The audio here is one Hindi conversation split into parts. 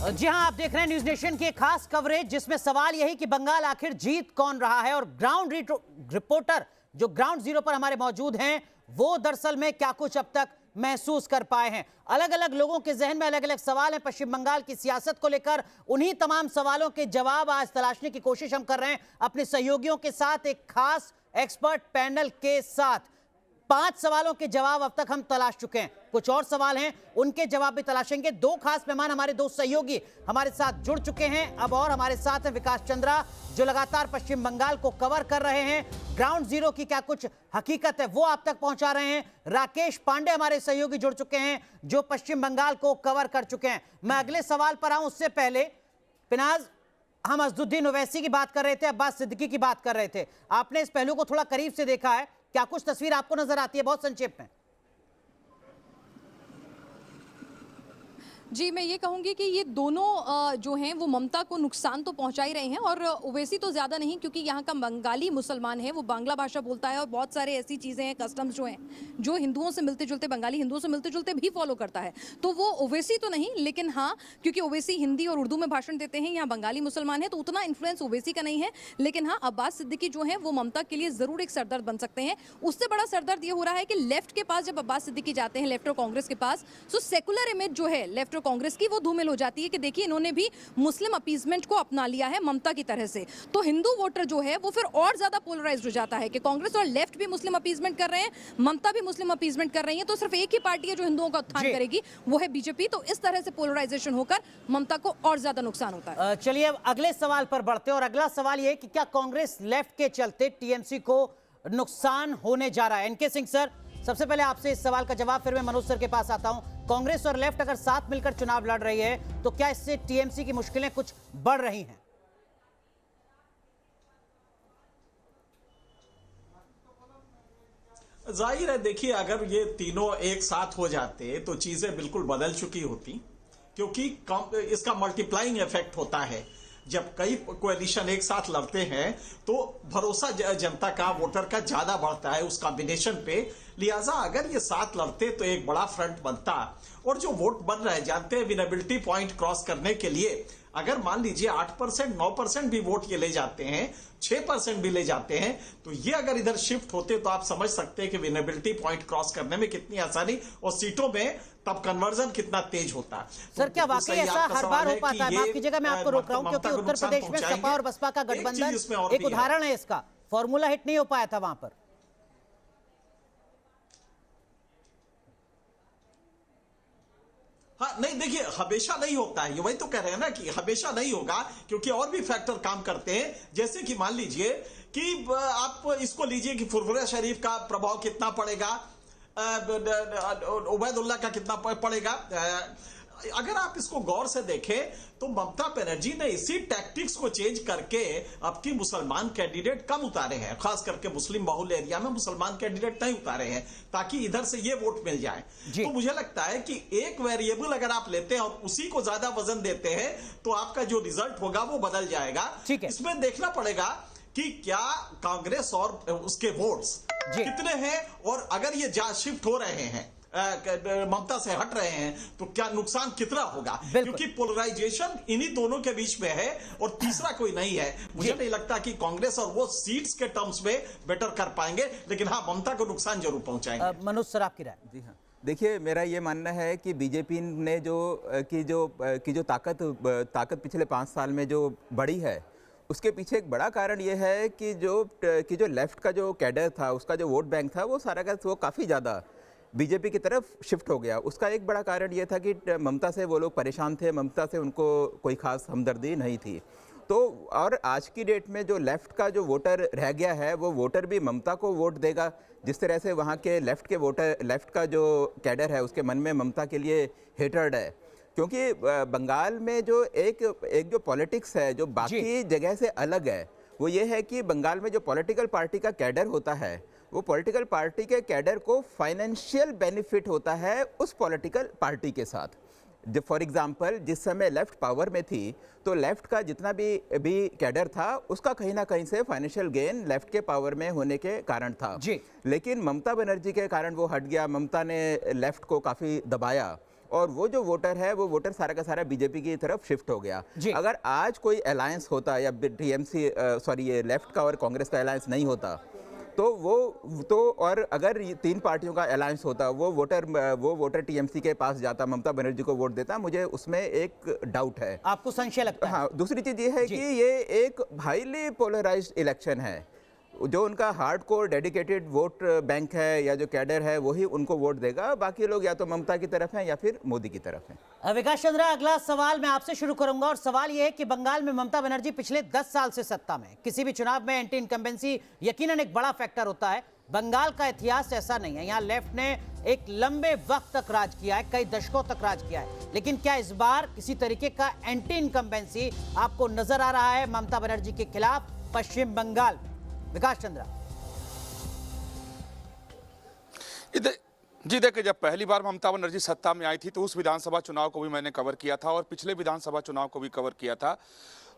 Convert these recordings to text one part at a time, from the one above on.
जी हां, आप देख रहे हैं न्यूज नेशन की एक खास कवरेज जिसमें सवाल यही कि बंगाल आखिर जीत कौन रहा है और ग्राउंड रिपोर्टर जो ग्राउंड जीरो पर हमारे मौजूद हैं वो दरअसल में क्या कुछ अब तक महसूस कर पाए हैं। अलग अलग लोगों के जहन में अलग अलग सवाल हैं पश्चिम बंगाल की सियासत को लेकर। उन्हीं तमाम सवालों के जवाब आज तलाशने की कोशिश हम कर रहे हैं अपने सहयोगियों के साथ, एक खास एक्सपर्ट पैनल के साथ। 5 सवालों के जवाब अब तक हम तलाश चुके हैं, कुछ और सवाल हैं उनके जवाब भी तलाशेंगे। 2 खास मेहमान हमारे 2 सहयोगी हमारे साथ जुड़ चुके हैं अब, और हमारे साथ हैं विकास चंद्रा जो लगातार पश्चिम बंगाल को कवर कर रहे हैं, ग्राउंड जीरो की क्या कुछ हकीकत है वो आप तक पहुंचा रहे हैं। राकेश पांडे हमारे सहयोगी जुड़ चुके हैं जो पश्चिम बंगाल को कवर कर चुके हैं। मैं अगले सवाल पर आऊं उससे पहले पिनाज, हम अजदुद्दीन ओवैसी की बात कर रहे थे, अब्बास सिद्दीकी की बात कर रहे थे। आपने इस पहलू को थोड़ा करीब से देखा है, क्या कुछ तस्वीर आपको नजर आती है बहुत संक्षेप में? जी, मैं ये कहूँगी कि ये दोनों जो हैं वो ममता को नुकसान तो पहुंचा ही रहे हैं, और ओवैसी तो ज़्यादा नहीं क्योंकि यहाँ का बंगाली मुसलमान है, वो बांग्ला भाषा बोलता है और बहुत सारे ऐसी चीज़ें हैं, कस्टम्स जो हैं जो हिंदुओं से मिलते जुलते, बंगाली हिंदुओं से मिलते जुलते भी फॉलो करता है। तो वो ओवैसी तो नहीं, लेकिन हाँ क्योंकि ओवैसी हिंदी और उर्दू में भाषण देते हैं, यहाँ बंगाली मुसलमान है तो उतना इन्फ्लुएंस ओवैसी का नहीं है। लेकिन हाँ, अब्बास सिद्दीकी जो है वो ममता के लिए ज़रूर एक सरदर्द बन सकते हैं। उससे बड़ा सरदर्द ये हो रहा है कि लेफ्ट के पास जब अब्बास सिद्दीकी जाते हैं, लेफ्ट और कांग्रेस के पास, तो सेकुलर इमेज जो है लेफ्ट और कांग्रेस की वो हो जाती है कि देखिए इन्होंने भी मुस्लिम अपीजमेंट को अपना लिया है ममता की तरह से। तो हिंदू वोटर जो है वो फिर और ज्यादा पोलराइज्ड हो जाता है कि कांग्रेस और लेफ्ट भी मुस्लिम अपीजमेंट कर रहे हैं, ममता भी मुस्लिम अपीजमेंट कर रही है, तो सिर्फ एक ही पार्टी है जो हिंदुओं का उत्थान करेगी, वो है बीजेपी। तो इस तरह से पोलराइजेशन होकर ममता को और ज्यादा नुकसान होता है। चलिए अब अगले सवाल पर बढ़ते हैं, और अगला सवाल यह है कि क्या कांग्रेस लेफ्ट के चलते टीएमसी को नुकसान होने जा रहा है? एनके सिंह सर, सबसे पहले आपसे इस सवाल का जवाब, फिर मैं मनोज सर के पास आता हूं। कांग्रेस और लेफ्ट अगर साथ मिलकर चुनाव लड़ रही है तो क्या इससे टीएमसी की मुश्किलें कुछ बढ़ रही हैं? जाहिर है, देखिए अगर ये तीनों एक साथ हो जाते तो चीजें बिल्कुल बदल चुकी होती, क्योंकि इसका मल्टीप्लाइंग इफेक्ट होता है। जब कई कोएलिशन एक साथ लड़ते हैं तो भरोसा जनता का, वोटर का ज्यादा बढ़ता है उस कॉम्बिनेशन पे। लिहाजा अगर ये साथ लड़ते तो एक बड़ा फ्रंट बनता, और जो वोट बन रहे हैं जानते हैं विनेबिलिटी पॉइंट क्रॉस करने के लिए अगर मान लीजिए 8%, 9% भी वोट ये ले जाते हैं, 6% भी ले जाते हैं, तो ये अगर इधर शिफ्ट होते तो आप समझ सकते हैं कि विनेबिलिटी पॉइंट क्रॉस करने में कितनी आसानी, और सीटों में तब कन्वर्जन कितना तेज होता। सर क्या वाकई ऐसा हर बार हो पाता है? माफ कीजिएगा मैं आपको रोक रहा हूं क्योंकि उत्तर प्रदेश में सपा और बसपा का गठबंधन एक उदाहरण है इसका, फॉर्मूला हिट नहीं हो पाया था वहां पर। हाँ नहीं, देखिए हमेशा नहीं होता है, ये वही तो कह रहे हैं ना कि हमेशा नहीं होगा, क्योंकि और भी फैक्टर काम करते हैं। जैसे कि मान लीजिए कि आप इसको लीजिए कि फुरफुरा शरीफ का प्रभाव कितना पड़ेगा, उबैदुल्ला का कितना पड़ेगा। अगर आप इसको गौर से देखें तो ममता बनर्जी ने इसी टैक्टिक्स को चेंज करके अब की मुसलमान कैंडिडेट कम उतारे हैं, खास करके मुस्लिम बहुल एरिया में मुसलमान कैंडिडेट नहीं उतारे हैं ताकि इधर से ये वोट मिल जाए। तो मुझे लगता है कि एक वेरिएबल अगर आप लेते हैं और उसी को ज्यादा वजन देते हैं तो आपका जो रिजल्ट होगा वो बदल जाएगा। इसमें देखना पड़ेगा कि क्या कांग्रेस और उसके वोट्स कितने हैं, और अगर ये शिफ्ट हो रहे हैं, ममता से हट रहे हैं, तो क्या नुकसान कितना होगा, क्योंकि पोलराइजेशन इन्हीं दोनों के बीच में है और तीसरा कोई नहीं है। मुझे नहीं लगता कि कांग्रेस और वो सीट्स के टर्म्स में बेटर कर पाएंगे, लेकिन हाँ ममता को नुकसान जरूर पहुंचाएंगे। मनोज सर आपकी राय? जी हाँ, देखिए मेरा ये मानना है कि बीजेपी ने जो ताकत पिछले 5 साल में जो बढ़ी है, उसके पीछे एक बड़ा कारण ये है कि जो लेफ्ट का जो कैडर था, उसका जो वोट बैंक था, वो सारा का वो काफ़ी ज़्यादा बीजेपी की तरफ शिफ्ट हो गया। उसका एक बड़ा कारण ये था कि ममता से वो लोग परेशान थे, ममता से उनको कोई खास हमदर्दी नहीं थी। तो और आज की डेट में जो लेफ्ट का जो वोटर रह गया है, वो वोटर भी ममता को वोट देगा। जिस तरह से वहाँ के लेफ्ट का जो कैडर है उसके मन में ममता के लिए हेटर्ड है, क्योंकि बंगाल में जो एक जो पॉलिटिक्स है जो बाकी जगह से अलग है, वो ये है कि बंगाल में जो पॉलिटिकल पार्टी का कैडर होता है, वो पॉलिटिकल पार्टी के कैडर को फाइनेंशियल बेनिफिट होता है उस पॉलिटिकल पार्टी के साथ। जब फॉर एग्जांपल जिस समय लेफ्ट पावर में थी तो लेफ्ट का जितना भी कैडर था उसका कहीं ना कहीं से फाइनेंशियल गेन लेफ्ट के पावर में होने के कारण था। लेकिन ममता बनर्जी के कारण वो हट गया, ममता ने लेफ्ट को काफ़ी दबाया और वो जो वोटर है वो वोटर सारा का सारा बीजेपी की तरफ शिफ्ट हो गया। जी। अगर आज कोई अलायंस होता या टीएमसी सॉरी ये लेफ्ट का और कांग्रेस का अलायंस नहीं होता तो और अगर ये तीन पार्टियों का अलायंस होता वो वोटर टीएमसी के पास जाता, ममता बनर्जी को वोट देता, मुझे उसमें एक डाउट है। आपको संशय लगता है? हाँ, दूसरी चीज ये है कि ये एक हाईली पोलराइज्ड इलेक्शन है। जो उनका हार्डकोर डेडिकेटेड वोट बैंक है या जो कैडर है वही उनको वोट देगा, बाकी लोग या तो ममता की तरफ हैं या फिर मोदी की तरफ हैं। विकास चंद्रा, अगला सवाल मैं आपसे शुरू करूंगा और सवाल यह है कि बंगाल में ममता बनर्जी पिछले 10 साल से सत्ता में, किसी भी चुनाव में एंटी इनकम्बेंसी यकीनन एक बड़ा फैक्टर होता है। बंगाल का इतिहास ऐसा नहीं है, यहाँ लेफ्ट ने एक लंबे वक्त तक राज किया है, कई दशकों तक राज किया है, लेकिन क्या इस बार किसी तरीके का एंटी इनकम्बेंसी आपको नजर आ रहा है ममता बनर्जी के खिलाफ पश्चिम बंगाल में? विकास चंद्रा जी देखिए, जब पहली बार ममता बनर्जी सत्ता में आई थी तो उस विधानसभा चुनाव को भी मैंने कवर किया था और पिछले विधानसभा चुनाव को भी कवर किया था।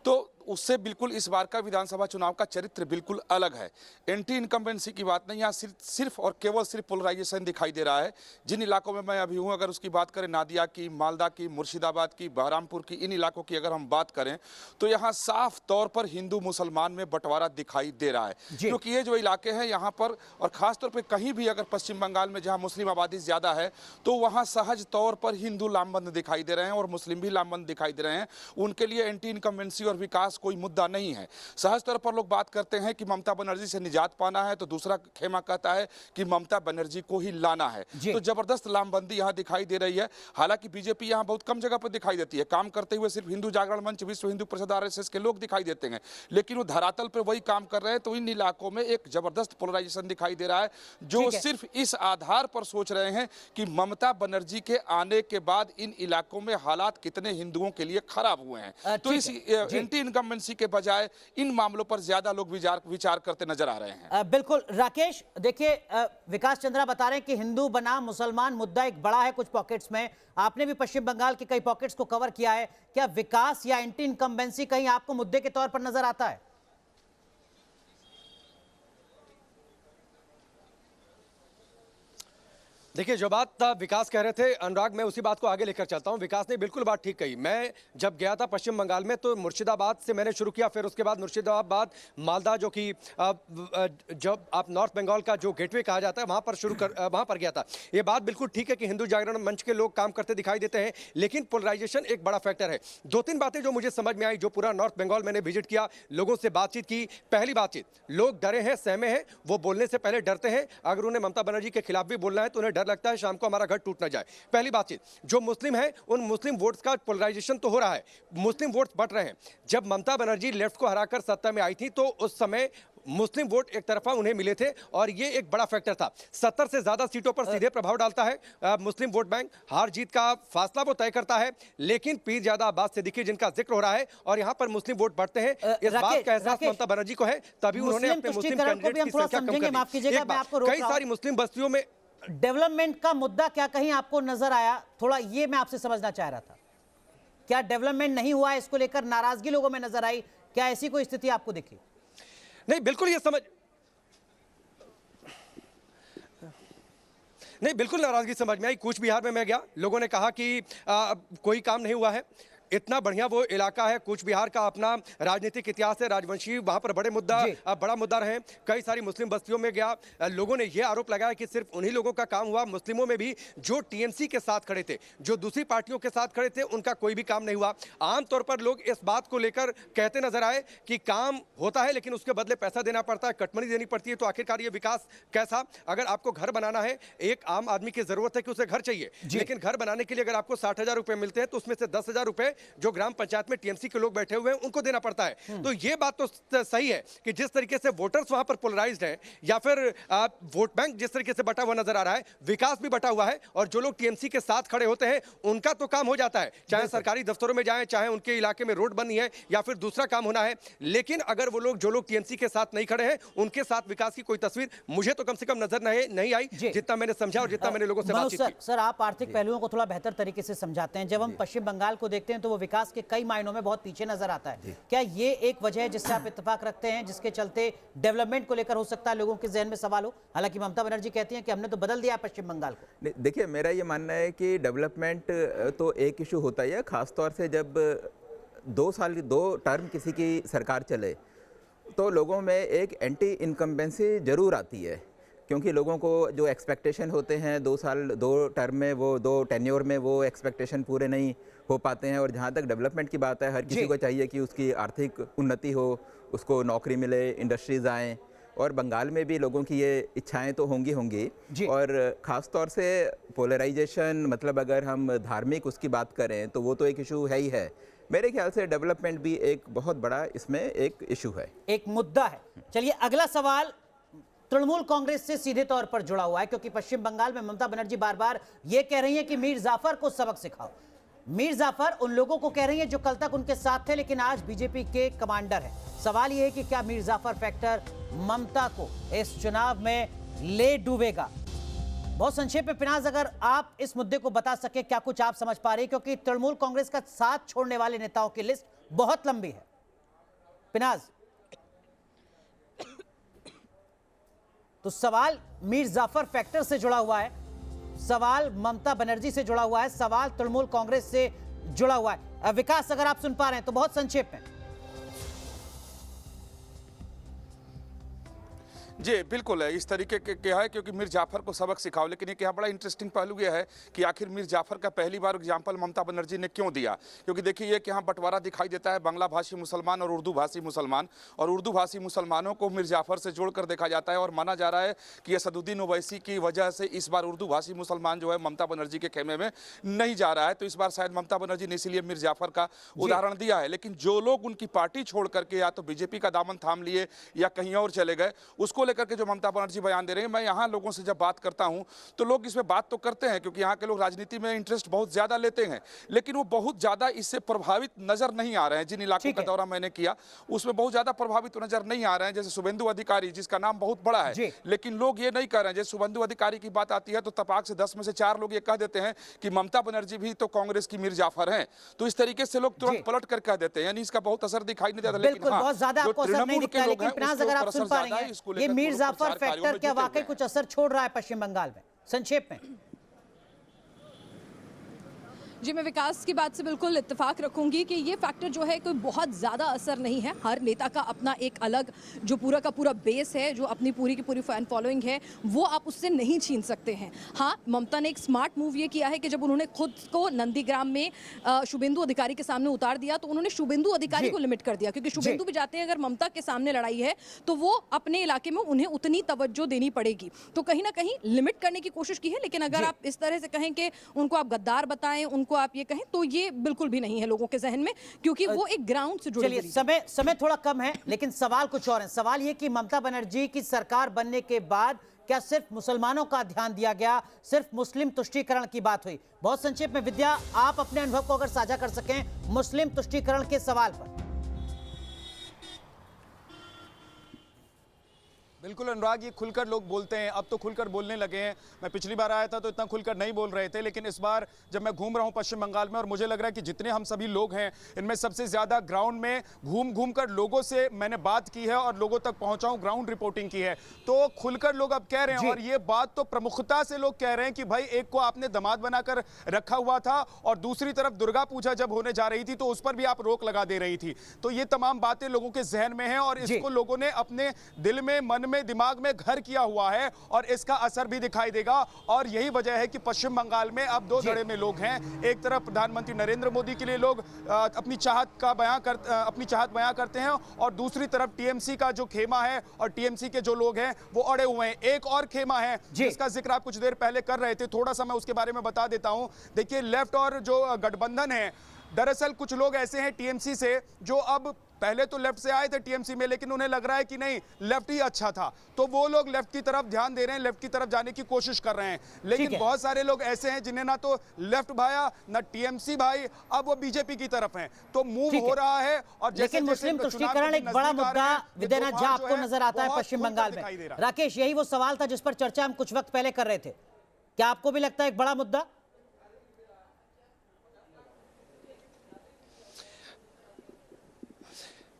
तो उससे बिल्कुल इस बार का विधानसभा चुनाव का चरित्र बिल्कुल अलग है। एंटी इनकम्बेंसी की बात नहीं, यहाँ सिर्फ और केवल सिर्फ पोलराइजेशन दिखाई दे रहा है। जिन इलाकों में मैं अभी हूँ, अगर उसकी बात करें नादिया की, मालदा की, मुर्शिदाबाद की, बहरामपुर की, इन इलाकों की अगर हम बात करें तो यहाँ साफ तौर पर हिंदू मुसलमान में बंटवारा दिखाई दे रहा है। क्योंकि ये जो इलाके हैं यहाँ पर, और खासतौर पर कहीं भी अगर पश्चिम बंगाल में जहाँ मुस्लिम आबादी ज्यादा है तो वहाँ सहज तौर पर हिंदू लामबंद दिखाई दे रहे हैं और मुस्लिम भी लामबंद दिखाई दे रहे हैं। उनके लिए एंटी इनकम्बेंसी और विकास कोई मुद्दा नहीं है। सहज तौर पर लोग बात करते हैं कि ममता बनर्जी से निजात पाना है तो दूसरा खेमा कहता है कि ममता बनर्जी को ही लाना है। तो जबरदस्त लामबंदी यहां दिखाई दे रही है। हालांकि बीजेपी यहां बहुत कम जगह पर दिखाई देती है, काम करते हुए सिर्फ हिंदू जागरण मंच, विश्व हिंदू परिषद, आरएसएस के लोग दिखाई देते हैं, लेकिन वो धरातल पर वही काम कर रहे हैं। तो इन इलाकों में एक जबरदस्त पोलराइजेशन दिखाई दे रहा है, जो सिर्फ इस आधार पर सोच रहे हैं कि ममता बनर्जी के आने के बाद इन इलाकों में हालात कितने हिंदुओं के लिए खराब हुए हैं। तो इस एंटी इनकम्बेंसी के बजाय इन मामलों पर ज्यादा लोग विचार करते नजर आ रहे हैं। बिल्कुल राकेश, देखिए विकास चंद्रा बता रहे हैं कि हिंदू बनाम मुसलमान मुद्दा एक बड़ा है कुछ पॉकेट्स में। आपने भी पश्चिम बंगाल के कई पॉकेट्स को कवर किया है। क्या विकास या एंटी इनकम्बेंसी कहीं आपको मुद्दे के तौर पर नजर आता है? देखिए, जो बात विकास कह रहे थे अनुराग, मैं उसी बात को आगे लेकर चलता हूं। विकास ने बिल्कुल बात ठीक कही। मैं जब गया था पश्चिम बंगाल में तो मुर्शिदाबाद से मैंने शुरू किया, फिर उसके बाद मुर्शिदाबाद, मालदा, जो कि जब आप नॉर्थ बंगाल का जो गेटवे कहा जाता है वहां पर गया था। ये बात बिल्कुल ठीक है कि हिंदू जागरण मंच के लोग काम करते दिखाई देते हैं, लेकिन पोलराइजेशन एक बड़ा फैक्टर है। 2-3 बातें जो मुझे समझ में आई, जो पूरा नॉर्थ बंगाल मैंने विजिट किया, लोगों से बातचीत की। पहली बातचीत, लोग डरे हैं, सहमे हैं, वो बोलने से पहले डरते हैं। अगर उन्हें ममता बनर्जी के खिलाफ भी बोलना है तो उन्हें डर लगता है शाम को हमारा घर टूट ना जाए। पहली बातचीत, जो मुस्लिम है उन मुस्लिम वोट्स का पोलराइजेशन तो हो रहा है, मुस्लिम वोट्स बढ़ रहे हैं। जब ममता बनर्जी लेफ्ट को हराकर सत्ता में आई थी तो उस समय मुस्लिम वोट एक तरफा उन्हें मिले थे और ये एक बड़ा फैक्टर था। 70 से ज्यादा सीटों पर सीधे प्रभाव डालता है मुस्लिम वोट बैंक। हार जीत का फासला वो तय करता है, लेकिन पीर ज्यादा आबाद सिद्दीकी जिनका जिक्र हो रहा है और यहां पर मुस्लिम वोट बढ़ते हैं, इस बात का एहसास ममता बनर्जी को है, तभी उन्होंने अपने मुस्लिम कैंडिडेट की संख्या कम कर दी। कई सारी मुस्लिम बस्तियों में डेवलपमेंट का मुद्दा क्या कहीं आपको नजर आया? थोड़ा ये मैं आपसे समझना चाह रहा था। क्या डेवलपमेंट नहीं हुआ है, इसको लेकर नाराजगी लोगों में नजर आई? क्या ऐसी कोई स्थिति आपको दिखी? नहीं, बिल्कुल बिल्कुल नाराजगी समझ में आई। कूच बिहार में मैं गया, लोगों ने कहा कि कोई काम नहीं हुआ है। इतना बढ़िया वो इलाका है, कूच बिहार का अपना राजनीतिक इतिहास है, राजवंशी वहां पर बड़ा मुद्दा रहे। कई सारी मुस्लिम बस्तियों में गया, लोगों ने ये आरोप लगाया कि सिर्फ उन्हीं लोगों का काम हुआ, मुस्लिमों में भी जो टीएमसी के साथ खड़े थे, जो दूसरी पार्टियों के साथ खड़े थे, उनका कोई भी काम नहीं हुआ। आमतौर पर लोग इस बात को लेकर कहते नजर आए कि काम होता है लेकिन उसके बदले पैसा देना पड़ता है, कटमनी देनी पड़ती है। तो आखिरकार ये विकास कैसा? अगर आपको घर बनाना है, एक आम आदमी की जरूरत है कि उसे घर चाहिए, लेकिन घर बनाने के लिए अगर आपको 60,000 रुपए मिलते हैं तो उसमें से 10,000 रुपए जो ग्राम पंचायत में टीएमसी के लोग बैठे हुए हैं उनको देना पड़ता है। तो ये बात तो सही है कि जिस तरीके से वोटर्स वहां पर पोलराइज्ड हैं या फिर वोट बैंक जिस तरीके से बटा हुआ नजर आ रहा है, विकास भी बटा हुआ है और जो लोग टीएमसी के साथ खड़े होते हैं उनका तो काम हो जाता है, चाहे सरकारी दफ्तरों में जाएं, चाहे उनके इलाके में रोड बननी है या फिर दूसरा काम होना है। लेकिन अगर वो लोग जो लोग टीएमसी के साथ नहीं खड़े हैं उनके साथ विकास की कोई तस्वीर मुझे तो कम से कम नजर नहीं आई, जितना मैंने समझा और जितना मैंने लोगों से बातचीत की। सर, आप आर्थिक पहलुओं को थोड़ा बेहतर तरीके से समझाते हैं। जब हम पश्चिम बंगाल को देखते हैं तो वो विकास के कई मायनों में बहुत पीछे नजर आता है। क्या ये एक वजह है जिससे आप इत्तेफाक रखते हैं, जिसके चलते डेवलपमेंट को लेकर हो सकता है लोगों के जहन में सवाल हो? हालांकि ममता बनर्जी कहती हैं कि हमने तो बदल दिया पश्चिम बंगाल को। देखिए, मेरा ये मानना है कि डेवलपमेंट तो एक इशू होता ही है, खासतौर से जब 2 टर्म किसी की सरकार चले तो लोगों में एक एंटी इनकम्बेंसी जरूर आती है, क्योंकि लोगों को जो एक्सपेक्टेशन होते हैं 2 टर्म में, वो 2 टेन्योर में वो एक्सपेक्टेशन पूरे नहीं हो पाते हैं। और जहाँ तक डेवलपमेंट की बात है, हर किसी को चाहिए कि उसकी आर्थिक उन्नति हो, उसको नौकरी मिले, इंडस्ट्रीज आएँ, और बंगाल में भी लोगों की ये इच्छाएं तो होंगी। और ख़ास तौर से पोलराइजेशन, मतलब अगर हम धार्मिक उसकी बात करें तो वो तो एक इशू है ही है। मेरे ख्याल से डेवलपमेंट भी एक बहुत बड़ा इसमें एक इशू है, एक मुद्दा है। चलिए, अगला सवाल तृणमूल कांग्रेस से सीधे तौर पर जुड़ा हुआ है, क्योंकि पश्चिम बंगाल में ममता बनर्जी बार बार ये कह रही हैं कि मीर जाफर को सबक सिखाओ। मीर जाफर उन लोगों को कह रही हैं जो कल तक उनके साथ थे लेकिन आज बीजेपी के कमांडर हैं। सवाल यह है कि क्या मीर जाफर फैक्टर ममता को इस चुनाव में ले डूबेगा? बहुत संक्षेप में पिनाज, अगर आप इस मुद्दे को बता सके, क्या कुछ आप समझ पा रही, क्योंकि तृणमूल कांग्रेस का साथ छोड़ने वाले नेताओं की लिस्ट बहुत लंबी है। पिनाज, तो सवाल मीर जाफर फैक्टर से जुड़ा हुआ है, सवाल ममता बनर्जी से जुड़ा हुआ है, सवाल तृणमूल कांग्रेस से जुड़ा हुआ है। विकास, अगर आप सुन पा रहे हैं तो बहुत संक्षेप में। जी बिल्कुल है, इस तरीके के क्या है, क्योंकि मीर जाफर को सबक सिखाओ। लेकिन एक यहाँ बड़ा इंटरेस्टिंग पहलू यह है कि आखिर मीर जाफर का पहली बार एग्जाम्पल ममता बनर्जी ने क्यों दिया? क्योंकि देखिए, ये कि यहाँ बंटवारा दिखाई देता है बांग्ला भाषी मुसलमान और उर्दू भाषी मुसलमान, और उर्दू भाषी मुसलमानों को मीर जाफर से जोड़कर देखा जाता है और माना जा रहा है कि असदुद्दीन ओवैसी की वजह से इस बार उर्दू भाषी मुसलमान जो है ममता बनर्जी के खेमे में नहीं जा रहा है। तो इस बार शायद ममता बनर्जी ने इसीलिए मीर जाफर का उदाहरण दिया है। लेकिन जो लोग उनकी पार्टी छोड़ करके या तो बीजेपी का दामन थाम लिए या कहीं और चले गए, उसको लेकर के जो ममता बनर्जी बयान दे रहे हैं, मैं यहाँ लोगों से जब बात करता हूँ तो लोग इसमें बात तो करते हैं, क्योंकि यहाँ के लोग राजनीति में इंटरेस्ट बहुत ज्यादा लेते हैं, लेकिन वो बहुत ज्यादा इससे प्रभावित नजर नहीं आ रहे हैं। जिन इलाकों का दौरा मैंने किया उसमें बहुत ज्यादा प्रभावित नजर नहीं आ रहे हैं। जैसे शुभेंदु अधिकारी, जिसका नाम बहुत बड़ा है, लेकिन लोग ये नहीं कह रहे हैं। जैसे शुभेंदु अधिकारी की बात आती है तो तपाक से 10 में से 4 लोग ये कह देते हैं कि ममता बनर्जी भी तो कांग्रेस की मीर जाफर हैं। तो इस तरीके से लोग तुरंत पलट कर कह देते हैं, यानी इसका बहुत असर दिखाई नहीं देता। लेकिन बहुत ज्यादा आपको असर नहीं दिखता है। लेकिन पिनाज, अगर आप सुन पा रहे हैं, ये मीर जाफर फैक्टर क्या वाकई कुछ असर छोड़ रहा है पश्चिम बंगाल में? संक्षेप में। जी, मैं विकास की बात से बिल्कुल इत्तेफाक रखूंगी कि ये फैक्टर जो है कोई बहुत ज़्यादा असर नहीं है। हर नेता का अपना एक अलग जो पूरा का पूरा बेस है, जो अपनी पूरी की पूरी फैन फॉलोइंग है, वो आप उससे नहीं छीन सकते हैं। हाँ, ममता ने एक स्मार्ट मूव ये किया है कि जब उन्होंने खुद को नंदीग्राम में शुभेंदु अधिकारी के सामने उतार दिया तो उन्होंने शुभेंदु अधिकारी को लिमिट कर दिया, क्योंकि शुभेंदु भी चाहते हैं अगर ममता के सामने लड़ाई है तो वो अपने इलाके में उन्हें उतनी तवज्जो देनी पड़ेगी। तो कहीं ना कहीं लिमिट करने की कोशिश की है। लेकिन अगर आप इस तरह से कहें कि उनको आप गद्दार बताएं, उनको आप ये कहें, तो ये बिल्कुल भी नहीं है लोगों के जहन में, क्योंकि वो एक ग्राउंड से जुड़े। चलिए, समय थोड़ा कम है, लेकिन सवाल कुछ और है। सवाल ये कि ममता बनर्जी की सरकार बनने के बाद क्या सिर्फ मुसलमानों का ध्यान दिया गया, सिर्फ मुस्लिम तुष्टीकरण की बात हुई? बहुत संक्षेप में विद्या, आप अपने अनुभव को अगर साझा कर सकें मुस्लिम तुष्टीकरण के सवाल पर। बिल्कुल अनुराग, ये खुलकर लोग बोलते हैं, अब तो खुलकर बोलने लगे हैं। मैं पिछली बार आया था तो इतना खुलकर नहीं बोल रहे थे, लेकिन इस बार जब मैं घूम रहा हूं पश्चिम बंगाल में, और मुझे लग रहा है कि जितने हम सभी लोग हैं इनमें सबसे ज्यादा ग्राउंड में घूम घूम कर लोगों से मैंने बात की है और लोगों तक पहुंचा हूं, ग्राउंड रिपोर्टिंग की है, तो खुलकर लोग अब कह रहे हैं। और ये बात तो प्रमुखता से लोग कह रहे हैं कि भाई, एक को आपने दामाद बनाकर रखा हुआ था और दूसरी तरफ दुर्गा पूजा जब होने जा रही थी तो उस पर भी आप रोक लगा दे रही थी। तो ये तमाम बातें लोगों के जहन में है और इसको लोगों ने अपने दिल में, मन में, दिमाग में घर किया हुआ है और इसका असर भी दिखाई देगा। और यही वजह है कि पश्चिम बंगाल में अब 2 धड़े में लोग हैं। एक तरफ प्रधानमंत्री नरेंद्र मोदी के लिए लोग अपनी चाहत बयां करते हैं, और दूसरी तरफ टीएमसी का जो खेमा है और टीएमसी के जो लोग हैं वो अड़े हुए हैं। एक और खेमा है जिसका जिक्र आप कुछ देर पहले कर रहे थे, थोड़ा सा मैं उसके बारे में बता देता हूं। देखिए, लेफ्ट और जो गठबंधन है, दरअसल कुछ लोग ऐसे हैं टीएमसी से जो अब पहले तो लेफ्ट से आए थे टीएमसी में, लेकिन उन्हें लग रहा है कि नहीं, लेफ्ट ही अच्छा था, तो वो लोग लेफ्ट की तरफ ध्यान दे रहे हैं, लेफ्ट की तरफ जाने की कोशिश कर रहे हैं। लेकिन बहुत सारे लोग ऐसे हैं जिन्हें ना तो लेफ्ट भाया ना टीएमसी भाई, अब वो बीजेपी की तरफ हैं, तो मूव हो रहा है। और लेकिन मुस्लिम तुष्टीकरण एक बड़ा मुद्दा विद्यानाथ झा आपको नजर आता है पश्चिम बंगाल में। राकेश, यही वो सवाल था जिस पर चर्चा हम कुछ वक्त पहले कर रहे थे। क्या आपको भी लगता है एक बड़ा मुद्दा?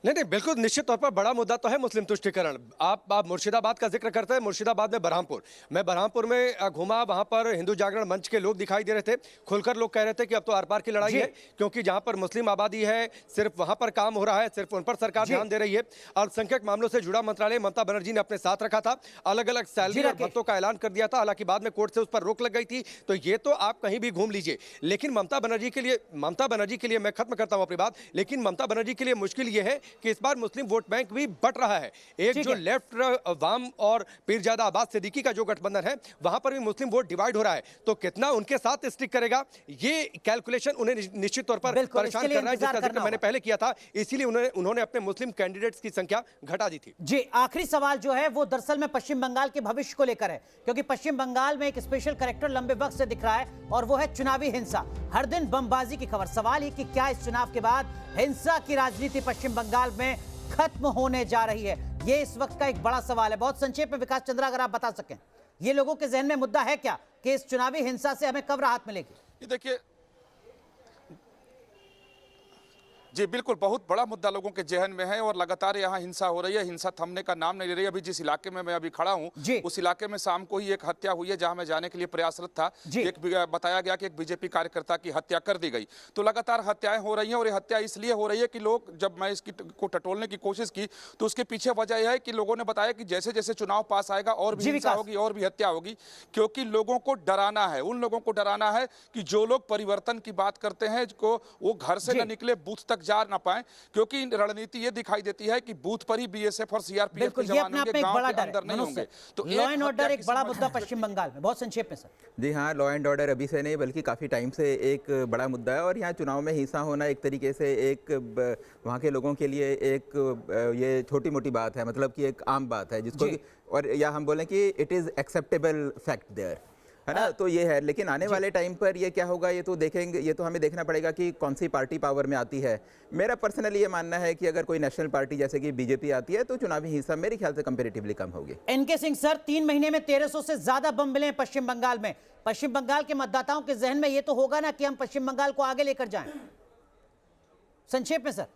नहीं, बिल्कुल निश्चित तौर पर बड़ा मुद्दा तो है मुस्लिम तुष्टीकरण। आप मुर्शिदाबाद का जिक्र करते हैं, मुर्शिदाबाद में बरहामपुर, मैं बरहामपुर में घूमा, वहां पर हिंदू जागरण मंच के लोग दिखाई दे रहे थे। खुलकर लोग कह रहे थे कि अब तो आर पार की लड़ाई है, क्योंकि जहां पर मुस्लिम आबादी है सिर्फ वहां पर काम हो रहा है, सिर्फ उन पर सरकार ध्यान दे रही है। अल्पसंख्यक मामलों से जुड़ा मंत्रालय ममता बनर्जी ने अपने साथ रखा था, अलग अलग सैलरी और भत्तों का ऐलान कर दिया था, हालांकि बाद में कोर्ट से उस पर रोक लग गई थी। तो ये तो आप कहीं भी घूम लीजिए, लेकिन ममता बनर्जी के लिए मैं खत्म करता हूं अपनी बात, लेकिन ममता बनर्जी के लिए मुश्किल ये है कि इस बार मुस्लिम वोट बैंक भी बट रहा है। एक जो लेफ्ट वाम और पीरजादा अब्बास सिद्दीकी का जो गठबंधन है, वहां पर भी मुस्लिम वोट डिवाइड हो रहा है। तो कितना उनके साथ स्टिक करेगा, ये कैलकुलेशन उन्हें निश्चित तौर पर परेशान कर रहा है, जिसका जिक्र मैंने पहले किया था। इसीलिए उन्होंने अपने मुस्लिम कैंडिडेट्स की संख्या घटा दी थी। जी, आखिरी सवाल जो है वो दरअसल में पश्चिम बंगाल के भविष्य को लेकर है, क्योंकि पश्चिम बंगाल में एक स्पेशल करेक्टर लंबे वक्त से दिख रहा है और वो है चुनावी हिंसा। हर दिन बमबाजी की खबर। सवाल ये कि क्या इस चुनाव के बाद हिंसा की राजनीति पश्चिम बंगाल में खत्म होने जा रही है? ये इस वक्त का एक बड़ा सवाल है। बहुत संक्षेप में विकास चंद्रा, अगर आप बता सकें, ये लोगों के जहन में मुद्दा है क्या कि इस चुनावी हिंसा से हमें कब राहत मिलेगी? ये देखिए, जी बिल्कुल, बहुत बड़ा मुद्दा लोगों के जहन में है और लगातार यहाँ हिंसा हो रही है। हिंसा थमने का नाम नहीं ले रही। अभी जिस इलाके में मैं अभी खड़ा हूँ, उस इलाके में शाम को ही एक हत्या हुई है, जहां मैं जाने के लिए प्रयासरत था। एक बताया गया कि एक बीजेपी कार्यकर्ता की हत्या कर दी गई। तो लगातार हत्याएं हो रही हैं और ये हत्या इसलिए हो रही है कि लोग, जब मैं इसकी को टटोलने की कोशिश की तो उसके पीछे वजह यह है कि लोगों ने बताया कि जैसे जैसे चुनाव पास आएगा और भी हिंसा होगी और भी हत्या होगी, क्योंकि लोगों को डराना है। उन लोगों को डराना है कि जो लोग परिवर्तन की बात करते हैं, वो घर से न निकले, बूथ तक जा ना पाए, क्योंकि रणनीति ये दिखाई देती है कि बूथ पर ही बीएसएफ और सीआरपीएफ के जवान होंगे, गांव के अंदर नहीं होंगे। तो लॉ एंड ऑर्डर एक बड़ा मुद्दा पश्चिम बंगाल में, बहुत संक्षेप में सर। जी हाँ, लॉ एंड ऑर्डर अभी से नहीं बल्कि काफ़ी टाइम से एक बड़ा मुद्दा है, और यहाँ चुनाव में हिंसा होना एक तरीके से एक वहाँ के लोगों के लिए एक ये छोटी मोटी बात है, मतलब कि एक आम बात है जिसको, और या हम बोलें कि it is acceptable fact there, है ना। तो ये है, लेकिन आने वाले टाइम पर ये क्या होगा ये तो देखेंगे, ये तो हमें देखना पड़ेगा कि कौन सी पार्टी पावर में आती है। मेरा पर्सनली ये मानना है कि अगर कोई नेशनल पार्टी जैसे कि बीजेपी आती है तो चुनावी हिंसा मेरे ख्याल से कंपैरेटिवली कम होगी। एनके सिंह सर, 3 महीने में 1300 से ज्यादा बम मिले पश्चिम बंगाल में। पश्चिम बंगाल के मतदाताओं के जहन में ये तो होगा ना कि हम पश्चिम बंगाल को आगे लेकर जाएं। संक्षेप में सर।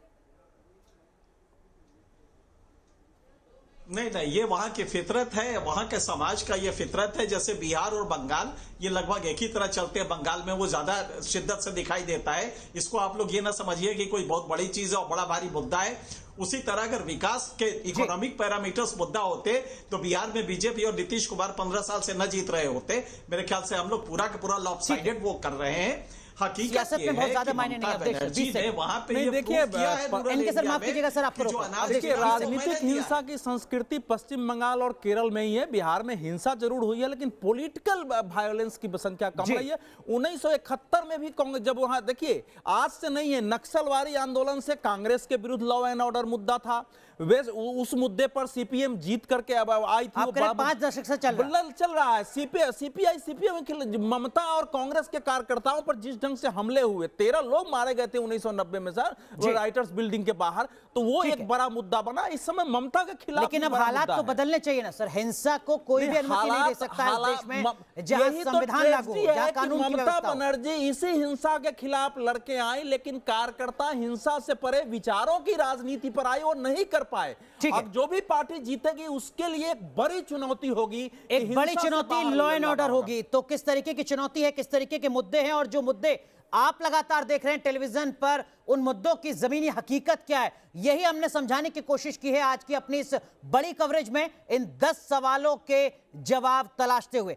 नहीं, ये वहां की फितरत है, वहां के समाज का ये फितरत है। जैसे बिहार और बंगाल ये लगभग एक ही तरह चलते हैं, बंगाल में वो ज्यादा शिद्दत से दिखाई देता है। इसको आप लोग ये ना समझिए कि कोई बहुत बड़ी चीज है और बड़ा भारी मुद्दा है। उसी तरह अगर विकास के इकोनॉमिक पैरामीटर्स मुद्दा होते तो बिहार में बीजेपी और नीतीश कुमार 15 साल से न जीत रहे होते। मेरे ख्याल से हम लोग पूरा का पूरा लॉपसाइडेड वो कर रहे हैं। सियासत में बहुत ज्यादा मायने नहीं है। वहां पे नहीं, देखिए, इनके सर माफ कीजिएगा सर, आपको देखिए, राजनीतिक हिंसा की संस्कृति पश्चिम बंगाल और केरल में ही है। बिहार में हिंसा जरूर हुई है, लेकिन पॉलिटिकल वायलेंस की संख्या कम रही है। 1971 में भी कांग्रेस, जब वहां देखिए, आज से नहीं है, नक्सलवादी आंदोलन से कांग्रेस के विरुद्ध लॉ एंड ऑर्डर मुद्दा था। वे उस मुद्दे पर सीपीएम जीत करके अब आई थी। 5 दशक से चल रहा है। सीपीएम ममता और कांग्रेस के कार्यकर्ताओं पर जिस ढंग से हमले हुए, 13 लोग मारे गए थे 1990 में सर, राइटर्स बिल्डिंग के बाहर, तो वो एक बड़ा मुद्दा बना। इस समय ममता के खिलाफ, लेकिन अब हालात तो बदलने चाहिए ना सर। हिंसा को कोई भी अनुमति नहीं दे सकता है देश में, जहां संविधान लागू हो, जहां कानून की व्यवस्था हो। ममता बनर्जी इसी हिंसा के खिलाफ लड़के आई, लेकिन कार्यकर्ता हिंसा से परे विचारों की राजनीति पर आई और नहीं कर पाए। अब जो भी पार्टी जीतेगी उसके लिए एक बड़ी चुनौती होगी, एक बड़ी चुनौती लॉ एंड ऑर्डर होगी। तो किस तरीके की चुनौती है, किस तरीके के मुद्दे हैं, और जो मुद्दे आप लगातार देख रहे हैं टेलीविजन पर, उन मुद्दों की जमीनी हकीकत क्या है, यही हमने समझाने की कोशिश की है आज की अपनी इस बड़ी कवरेज में, इन 10 सवालों के जवाब तलाशते हुए।